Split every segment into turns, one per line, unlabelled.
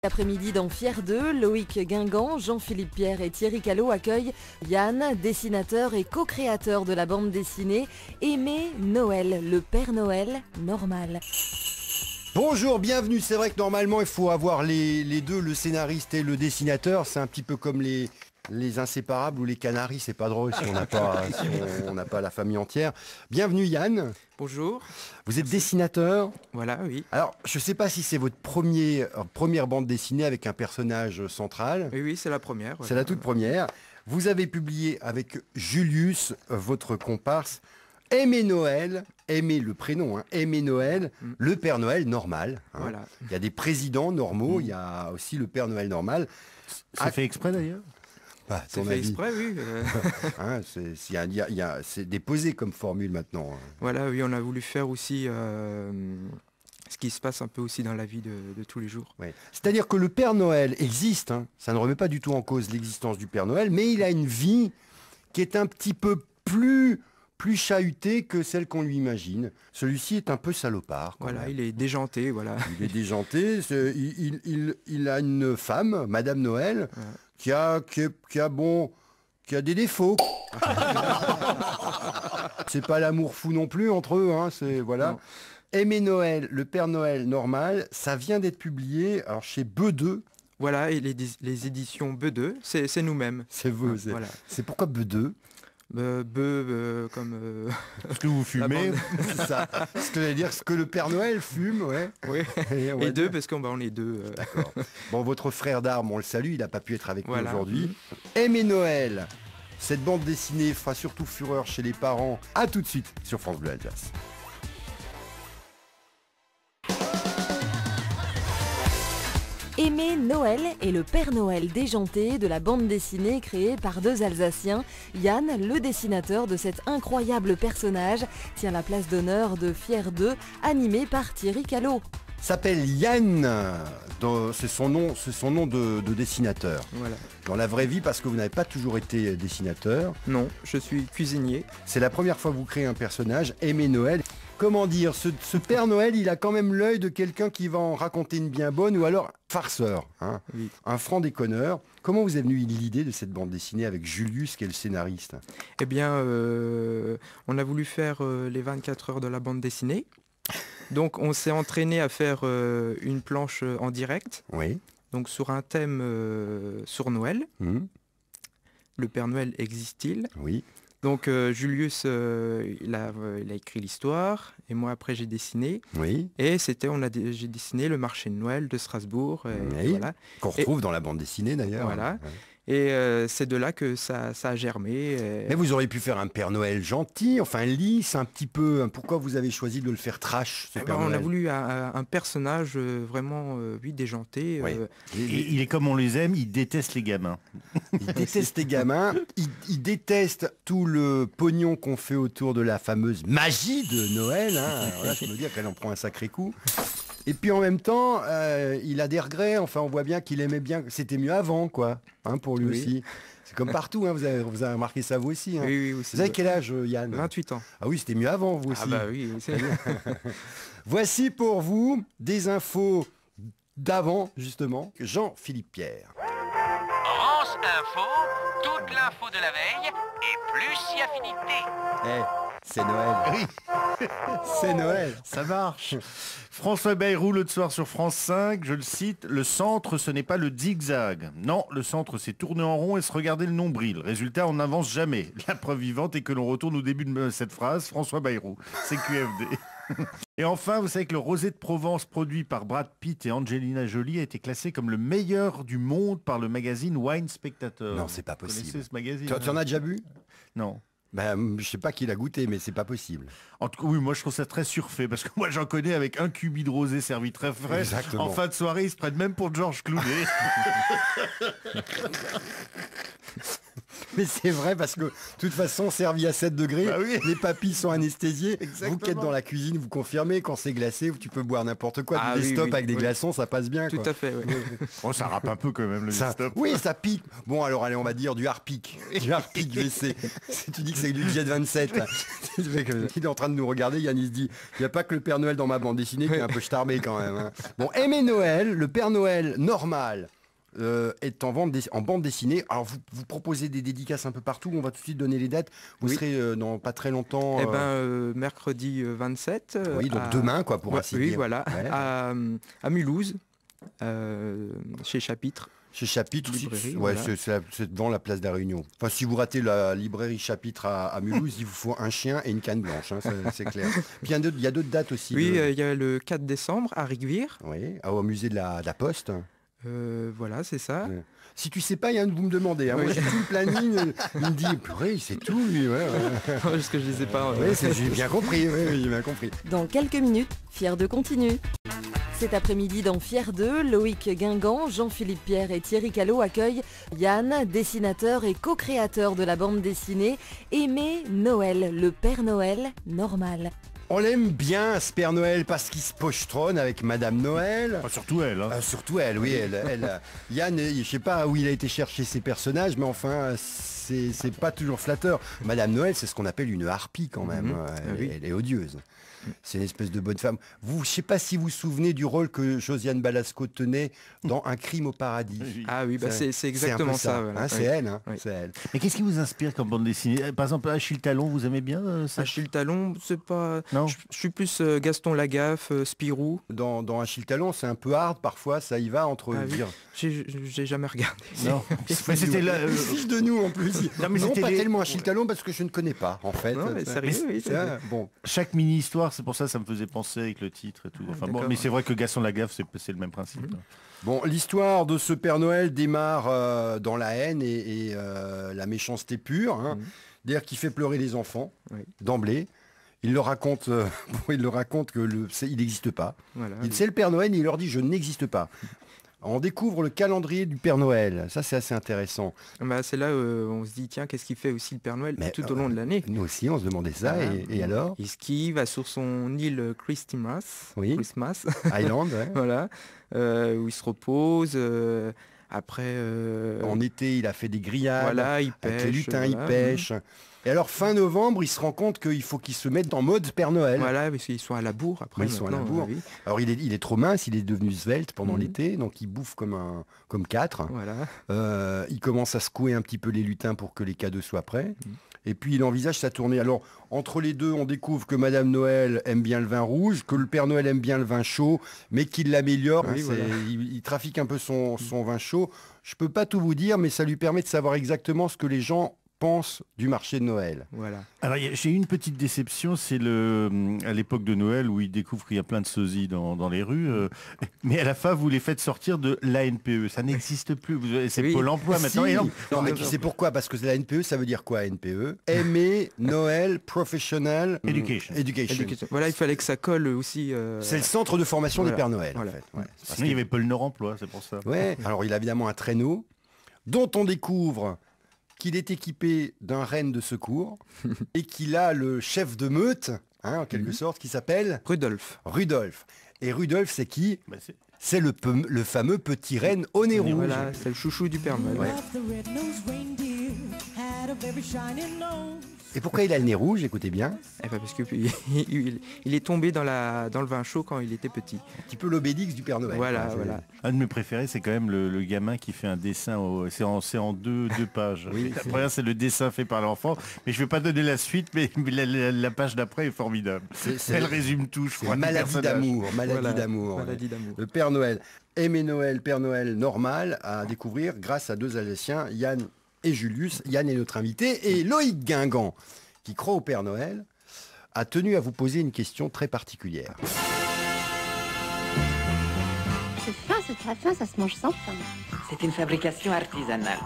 Après-midi dans Fier 2, Loïc Guingamp, Jean-Philippe Pierre et Thierry Callot accueillent Yann, dessinateur et co-créateur de la bande dessinée Aimé Noël, le Père Noël normal.
Bonjour, bienvenue. C'est vrai que normalement il faut avoir les deux, le scénariste et le dessinateur. C'est un petit peu comme les inséparables ou les canaris, c'est pas drôle si on n'a pas, on n'a pas la famille entière. Bienvenue Yann.
Bonjour.
Vous êtes dessinateur.
Voilà, oui.
Alors, je sais pas si c'est votre première bande dessinée avec un personnage central.
Oui, c'est la première.
C'est la toute première. Vous avez publié avec Julius, votre comparse, Aimé Noël, Aimé le prénom, hein, Aimé Noël, le Père Noël normal. Hein. Voilà. Il y a des présidents normaux, il y a aussi le Père Noël normal.
C'est fait exprès d'ailleurs.
Bah, c'est fait exprès, oui.
Hein, c'est déposé comme formule maintenant.
Voilà, oui, on a voulu faire aussi ce qui se passe un peu aussi dans la vie de tous les jours.
Ouais. C'est-à-dire que le Père Noël existe, hein, ça ne remet pas du tout en cause l'existence du Père Noël, mais il a une vie qui est un petit peu plus chahuté que celle qu'on lui imagine. Celui-ci est un peu salopard.
Voilà,
même.
il est déjanté, voilà.
Il est déjanté. Il a une femme, Madame Noël, ouais, qui a des défauts. C'est pas l'amour fou non plus entre eux, hein, c'est voilà. Non. Aimé Noël, le Père Noël normal, ça vient d'être publié alors chez Bedeux.
Voilà, et les éditions Bedeux, c'est nous-mêmes.
C'est vous.
Ah, voilà.
C'est pourquoi Bedeux?
Comme
ce que vous fumez,
c'est ça. Ce que j'allais dire, ce que le Père Noël fume, ouais.
Oui. Et deux parce qu'on est deux.
D'accord. Bon, votre frère d'armes, on le salue, il n'a pas pu être avec nous aujourd'hui. Aimé Noël, cette bande dessinée fera surtout fureur chez les parents. À tout de suite sur France Bleu Alsace.
Aimé Noël est le Père Noël déjanté de la bande dessinée créée par deux Alsaciens. Yann, le dessinateur de cet incroyable personnage, tient la place d'honneur de Fier 2, animé par Thierry Callot.
S'appelle Yann, c'est son nom de dessinateur. Voilà. Dans la vraie vie, parce que vous n'avez pas toujours été dessinateur.
Non, je suis cuisinier.
C'est la première fois que vous créez un personnage, Aimé Noël. Comment dire, ce Père Noël, il a quand même l'œil de quelqu'un qui va en raconter une bien bonne, ou alors farceur, hein, oui. Un franc déconneur. Comment vous est venue l'idée de cette bande dessinée avec Julius, qui est le scénariste?
Eh bien, on a voulu faire les 24 heures de la bande dessinée. Donc on s'est entraîné à faire une planche en direct, oui. Donc sur un thème sur Noël. Le Père Noël existe-t-il?
Oui.
Donc Julius, il a écrit l'histoire, et moi après j'ai dessiné. Oui. Et j'ai dessiné le marché de Noël de Strasbourg.
Oui. Voilà. Qu'on retrouve dans la bande dessinée d'ailleurs.
Voilà. Ouais. Et c'est de là que ça a germé.
Mais vous auriez pu faire un Père Noël gentil, enfin lisse un petit peu. Pourquoi vous avez choisi de le faire trash, ce Père Noël?
On a voulu un personnage vraiment, déjanté. Oui.
Il est comme on les aime, il déteste les gamins.
Il déteste les gamins, il déteste tout le pognon qu'on fait autour de la fameuse magie de Noël. Hein. Voilà, je me dis qu'elle en prend un sacré coup. Et puis en même temps, il a des regrets. Enfin, on voit bien qu'il aimait bien. C'était mieux avant, quoi, hein, pour lui aussi. C'est comme partout, hein, vous avez remarqué ça vous aussi. Hein.
Oui, aussi.
Vous avez quel âge, Yann?
28 ans.
Ah oui, c'était mieux avant, vous aussi.
Ah bah oui.
Voici pour vous des infos d'avant, justement. Jean-Philippe Pierre.
France Info, toute l'info de la veille et plus si affinité.
C'est Noël.
Oui.
C'est Noël.
Ça marche. François Bayrou, l'autre soir sur France 5, je le cite, le centre, ce n'est pas le zigzag. Non, le centre, c'est tourner en rond et se regarder le nombril. Résultat, on n'avance jamais. La preuve vivante est que l'on retourne au début de cette phrase, François Bayrou. C'est QFD. Et enfin, vous savez que le rosé de Provence produit par Brad Pitt et Angelina Jolie a été classé comme le meilleur du monde par le magazine Wine Spectator.
Non, c'est pas possible.
Vous connaissez ce magazine?
Tu en as déjà bu?
Non.
Ben, je sais pas qui l'a goûté, mais c'est pas possible.
En tout cas, oui, moi je trouve ça très surfait, parce que moi j'en connais avec un cubi de rosé servi très frais.
Exactement.
En fin de soirée, ils se prennent même pour Georges Clooney.
Mais c'est vrai parce que de toute façon, servi à 7 degrés, les papilles sont anesthésiés. Exactement. Vous qui êtes dans la cuisine, vous confirmez, quand c'est glacé, tu peux boire n'importe quoi. Des stops avec des glaçons, ça passe bien.
Tout à fait, oui.
Oh, ça râpe un peu quand même le stop.
Oui, ça pique. Bon, alors allez, on va dire du Harpic. Du Harpic WC. Tu dis que c'est du Jet 27. Là. Il est en train de nous regarder, Yann, il se dit, il n'y a pas que le Père Noël dans ma bande dessinée qui est un peu starbé quand même. Hein. Bon, Aimer Noël, le Père Noël normal. Est en bande dessinée. Alors vous proposez des dédicaces un peu partout. On va tout de suite donner les dates. Vous serez dans pas très longtemps.
Mercredi 27.
Oui, donc demain quoi pour ainsi dire.
Oui, voilà. Ouais. À Mulhouse, chez Chapitre.
Chez Chapitre, c'est devant la place de la Réunion. Enfin, si vous ratez la librairie Chapitre à Mulhouse, il vous faut un chien et une canne blanche, hein, c'est clair. Puis il y a d'autres dates aussi.
Oui, il y a le 4 décembre à Rigvire.
Oui, au musée de la Poste.
Voilà, c'est ça.
Ouais. Si tu sais pas, Yann, vous me demandez. Hein. Moi, j'ai tout le planning. Il me dit, purée, c'est tout, lui. Ouais.
Parce que je les ai pas.
Oui, j'ai bien compris. Oui, j'ai bien compris.
Dans quelques minutes, Fier de continue. Cet après-midi dans Fier 2, Loïc Guingamp, Jean-Philippe Pierre et Thierry Callot accueillent Yann, dessinateur et co-créateur de la bande dessinée Aimer Noël, le Père Noël normal.
On l'aime bien, ce Père Noël, parce qu'il se pochetronne avec Madame Noël.
Surtout elle. Hein.
Surtout elle, oui. Yann, je sais pas où il a été chercher ses personnages, mais enfin, c'est pas toujours flatteur. Madame Noël, c'est ce qu'on appelle une harpie quand même. Elle est odieuse. C'est une espèce de bonne femme. Je sais pas si vous vous souvenez du rôle que Josiane Balasco tenait dans Un crime au paradis.
Ah oui, c'est exactement ça. Voilà.
Hein, c'est elle, hein, c'est elle.
Mais qu'est-ce qui vous inspire comme bande dessinée? Par exemple, Achille Talon, vous aimez bien ça?
Achille Talon, c'est pas...
Non.
Je suis plus Gaston Lagaffe, Spirou.
Dans Achille Talon, c'est un peu hard parfois, ça y va entre...
J'ai jamais regardé.
Non.
Mais c'était là...
fiche de nous en plus. Non, pas tellement Achille Talon parce que je ne connais pas en fait.
Non, mais sérieux, oui,
bon.
Chaque mini-histoire, c'est pour ça me faisait penser avec le titre et tout. Enfin, mais c'est vrai que Gaston Lagaffe, c'est le même principe.
Bon, l'histoire de ce Père Noël démarre dans la haine et la méchanceté pure, hein. D'ailleurs qui fait pleurer les enfants d'emblée. Il leur raconte, que il n'existe pas. Voilà, c'est le Père Noël et il leur dit je n'existe pas. On découvre le calendrier du Père Noël. Ça, c'est assez intéressant.
C'est là où on se dit, tiens, qu'est-ce qu'il fait aussi le Père Noël tout au long de l'année?
Nous aussi, on se demandait ça. Et alors?
Il skie, va sur son île Christmas
Island, ouais.
Voilà, où il se repose. Après...
En été, il a fait des grillades.
Voilà, il pêche.
Avec les lutins, il pêche. Et alors, fin novembre, il se rend compte qu'il faut qu'il se mette en mode Père Noël.
Voilà, parce qu'ils sont à la bourre après.
Ils sont à la bourre. Oui. Alors, il est trop mince, il est devenu svelte pendant l'été, donc il bouffe comme 4.
Voilà.
Il commence à secouer un petit peu les lutins pour que les cadeaux soient prêts. Et puis, il envisage sa tournée. Alors, entre les deux, on découvre que Madame Noël aime bien le vin rouge, que le Père Noël aime bien le vin chaud, mais qu'il l'améliore. Il trafique un peu son vin chaud. Je peux pas tout vous dire, mais ça lui permet de savoir exactement ce que les gens pense du marché de Noël.
Voilà.
Alors j'ai une petite déception, c'est à l'époque de Noël où il découvre qu'il y a plein de sosies dans les rues, mais à la fin vous les faites sortir de l'ANPE, ça n'existe plus, c'est Pôle emploi maintenant.
Non mais tu sais pourquoi? Parce que l'ANPE ça veut dire quoi? ANPE, Aimer Noël Professional Education.
Voilà, il fallait que ça colle aussi.
C'est le centre de formation des Pères Noël.
Voilà. En fait. Sinon il y avait Pôle Nord Emploi, c'est pour ça.
Ouais. Alors il a évidemment un traîneau dont on découvre qu'il est équipé d'un renne de secours et qu'il a le chef de meute, en quelque sorte, qui s'appelle
Rudolf.
Et Rudolf, c'est qui? C'est le fameux petit renne au nez rouge.
Voilà, c'est le chouchou du Père Noël.
Et pourquoi il a le nez rouge? Écoutez bien.
Parce qu'il est tombé dans le vin chaud quand il était petit.
Un petit peu l'Obélix du Père Noël.
Voilà.
Un de mes préférés, c'est quand même le gamin qui fait un dessin. C'est en deux pages.
Oui,
la première, c'est le dessin fait par l'enfant. Mais je ne vais pas donner la suite, mais la page d'après est formidable. Elle résume tout, je crois.
Maladie d'amour. Le Père Noël. Aimer Noël, Père Noël normal à découvrir grâce à deux Alsaciens, Yann et Julius. Yann est notre invité et Loïc Guingamp, qui croit au Père Noël, a tenu à vous poser une question très particulière.
C'est très fin, ça se mange sans faim.
C'est une fabrication artisanale.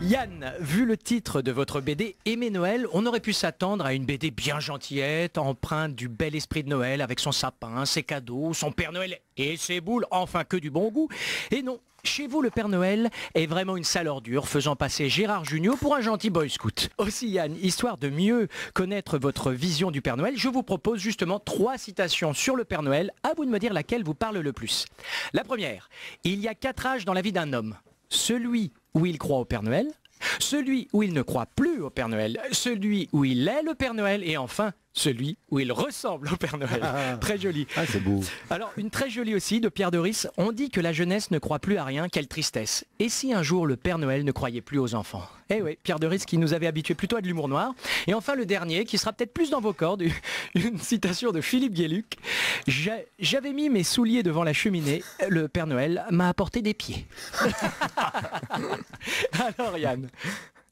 Yann, vu le titre de votre BD Aimer Noël, on aurait pu s'attendre à une BD bien gentillette, empreinte du bel esprit de Noël avec son sapin, ses cadeaux, son Père Noël et ses boules, enfin que du bon goût. Et non, chez vous le Père Noël est vraiment une sale ordure, faisant passer Gérard Jugnot pour un gentil boy scout. Aussi Yann, histoire de mieux connaître votre vision du Père Noël, je vous propose justement 3 citations sur le Père Noël, à vous de me dire laquelle vous parle le plus. La première, il y a 4 âges dans la vie d'un homme. Celui où il croit au Père Noël, celui où il ne croit plus au Père Noël, celui où il est le Père Noël et enfin celui où il ressemble au Père Noël. Très joli.
Ah, c'est beau.
Alors, une très jolie aussi de Pierre Doris. On dit que la jeunesse ne croit plus à rien, quelle tristesse. Et si un jour le Père Noël ne croyait plus aux enfants? Eh oui, Pierre Doris qui nous avait habitués plutôt à de l'humour noir. Et enfin, le dernier, qui sera peut-être plus dans vos cordes, une citation de Philippe Guéluc. J'avais mis mes souliers devant la cheminée, le Père Noël m'a apporté des pieds. Alors, Yann?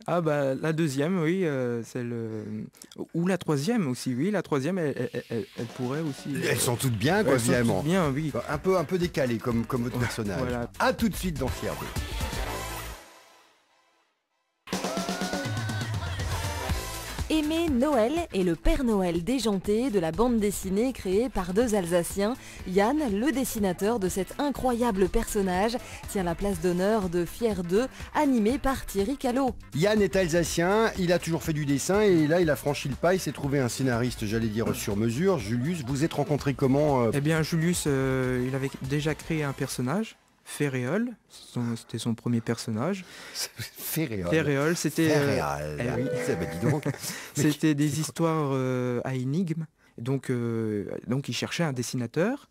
Ah bah la deuxième, oui, c'est le... Ou la troisième aussi, oui, la troisième, elle pourrait aussi...
Elles sont toutes bien, quoi, finalement.
Toutes bien, oui.
Un peu décalé comme votre personnage.
Voilà.
À tout de suite dans Fier 2.
Aimer Noël et le Père Noël déjanté de la bande dessinée créée par 2 Alsaciens. Yann, le dessinateur de cet incroyable personnage, tient la place d'honneur de Fier 2, animé par Thierry Callot.
Yann est alsacien, il a toujours fait du dessin et là il a franchi le pas, il s'est trouvé un scénariste, j'allais dire sur mesure. Julius, vous êtes rencontrés comment
Eh bien Julius, il avait déjà créé un personnage, Féréole, c'était son premier personnage.
Féréole,
c'était...
oui. Dis donc.
C'était des histoires à énigmes. Donc il cherchait un dessinateur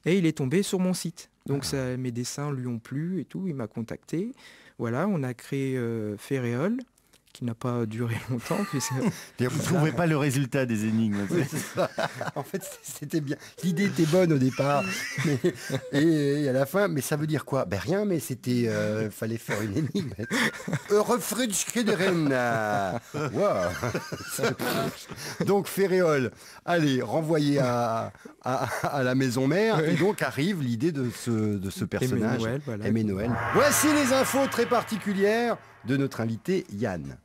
et il est tombé sur mon site. Donc mes dessins lui ont plu et tout, il m'a contacté. Voilà, on a créé Féréole, qui n'a pas duré longtemps.
Vous ne trouvez pas le résultat des énigmes.
Oui, en fait, c'était bien. L'idée était bonne au départ. Et à la fin, mais ça veut dire quoi? Ben rien, mais c'était... fallait faire une énigme. Wow. Donc, Féréole, allez, renvoyé à la maison mère. Et donc arrive l'idée de ce personnage.
Aimer Noël, voilà.
Aimer Noël. Voici les infos très particulières de notre invité Yann.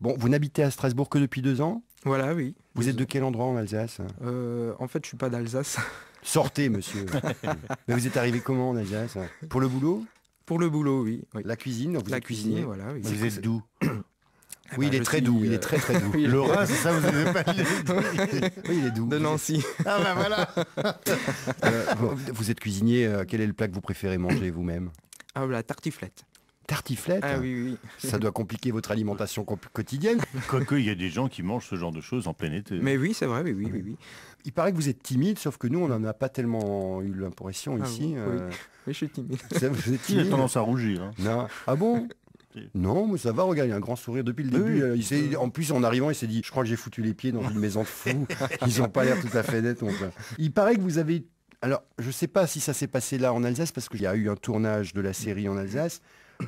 Bon, vous n'habitez à Strasbourg que depuis 2 ans?
Voilà, oui.
Vous êtes de quel endroit en Alsace?
En fait, je suis pas d'Alsace.
Sortez, monsieur. Mais vous êtes arrivé comment en Alsace? Pour le boulot?
Pour le boulot, oui.
La cuisine?
La cuisine, voilà. Oui.
Vous êtes d'où?
Oui, il est très doux, il est très très doux.
Oui,
le Rhin, c'est ça, vous n'avez pas dit.
Oui, il est doux.
De Nancy.
Ah ben voilà.
Vous êtes cuisinier, quel est le plat que vous préférez manger vous-même?
Ah, la tartiflette.
Tartiflette?
Ah oui.
Ça doit compliquer votre alimentation quotidienne.
Quoique, il y a des gens qui mangent ce genre de choses en plein été.
Mais oui, c'est vrai, oui.
Il paraît que vous êtes timide, sauf que nous, on n'en a pas tellement eu l'impression ici.
Oui, je suis timide.
Vous êtes timide?
Il a tendance à rougir. Hein.
Non. Ah bon? Non, mais ça va, regarde, il y a un grand sourire depuis le début.
Oui.
En plus, en arrivant, il s'est dit, je crois que j'ai foutu les pieds dans une maison de fous. Ils n'ont pas l'air tout à fait nets. Donc, il paraît que vous avez... Alors, je ne sais pas si ça s'est passé là en Alsace, parce qu'il y a eu un tournage de la série en Alsace.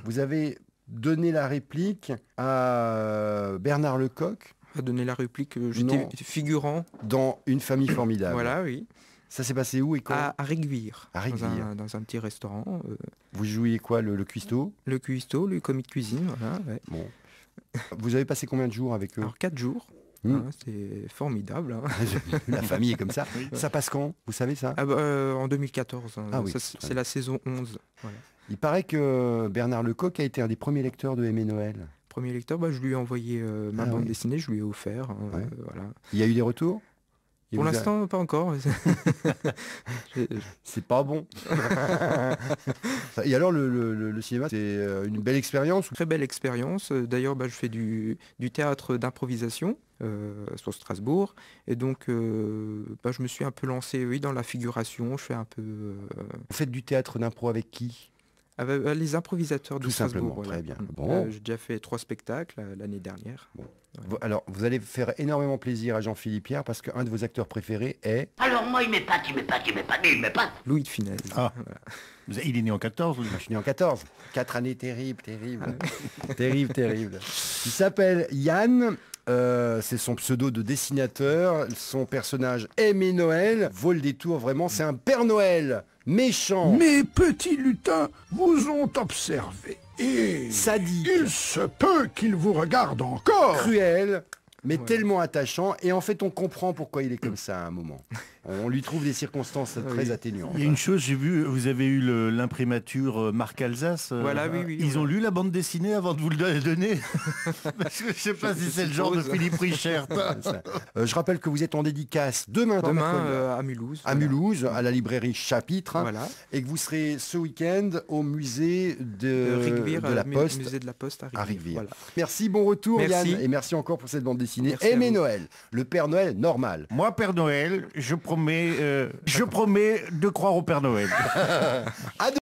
Vous avez donné la réplique à Bernard Lecoq.
A donné la réplique, j'étais figurant.
Dans Une famille formidable.
Voilà, oui.
Ça s'est passé où et quand? À
Réguire.
À Réguire.
Dans un petit restaurant.
Vous jouiez quoi, le cuistot? Le
cuistot, le commis de cuisine, voilà. Ouais.
Bon. Vous avez passé combien de jours avec eux?
Alors 4 jours. C'est formidable. Hein.
La famille est comme ça. Oui. Ça passe quand? Vous savez ça?
En 2014.
Ah, oui.
C'est la saison 11. Voilà.
Il paraît que Bernard Lecoq a été un des premiers lecteurs de Aimer Noël.
Premier lecteur, je lui ai envoyé ma bande dessinée, je lui ai offert. Voilà.
Il y a eu des retours?
Pour l'instant, pas encore.
C'est pas bon. Et alors, le cinéma, c'est une belle expérience?
Très belle expérience. D'ailleurs, je fais du théâtre d'improvisation sur Strasbourg. Et donc, je me suis un peu lancé dans la figuration. Je fais un peu...
Vous faites du théâtre d'impro avec qui?
Les improvisateurs de Strasbourg.
Très bien. Bon.
J'ai déjà fait 3 spectacles l'année dernière.
Bon. Ouais. Alors, vous allez faire énormément plaisir à Jean-Philippe Pierre parce qu'un de vos acteurs préférés est...
Alors moi, il m'épate.
Louis de Funès.
Ah. Voilà. Il est né en 14,
Je suis né en 14. 4 années terribles. terribles. Il s'appelle Yann. C'est son pseudo de dessinateur. Son personnage Aimer Noël vaut le détour, vraiment. C'est un Père Noël méchant.
Mes petits lutins vous ont observé.
Et
sadique,
il se peut qu'il vous regarde encore.
Cruel, mais tellement attachant. Et en fait, on comprend pourquoi il est comme ça à un moment. On lui trouve des circonstances très atténuantes.
Il y a une chose, j'ai vu, vous avez eu l'imprimature Marc Alsace.
Voilà, oui.
Ils ont lu la bande dessinée avant de vous le donner. Parce que je sais pas si c'est le genre de Philippe Richert.
Je rappelle que vous êtes en dédicace demain
à Mulhouse.
À Mulhouse, à la librairie Chapitre.
Voilà.
Et que vous serez ce week-end au musée de la Poste.
Musée de la Poste à Rigvire.
Voilà. Merci, bon retour
merci.
Yann. Et merci encore pour cette bande dessinée.
Merci
Aimez Noël, le Père Noël normal.
Moi, Père Noël, je promets de croire au Père Noël.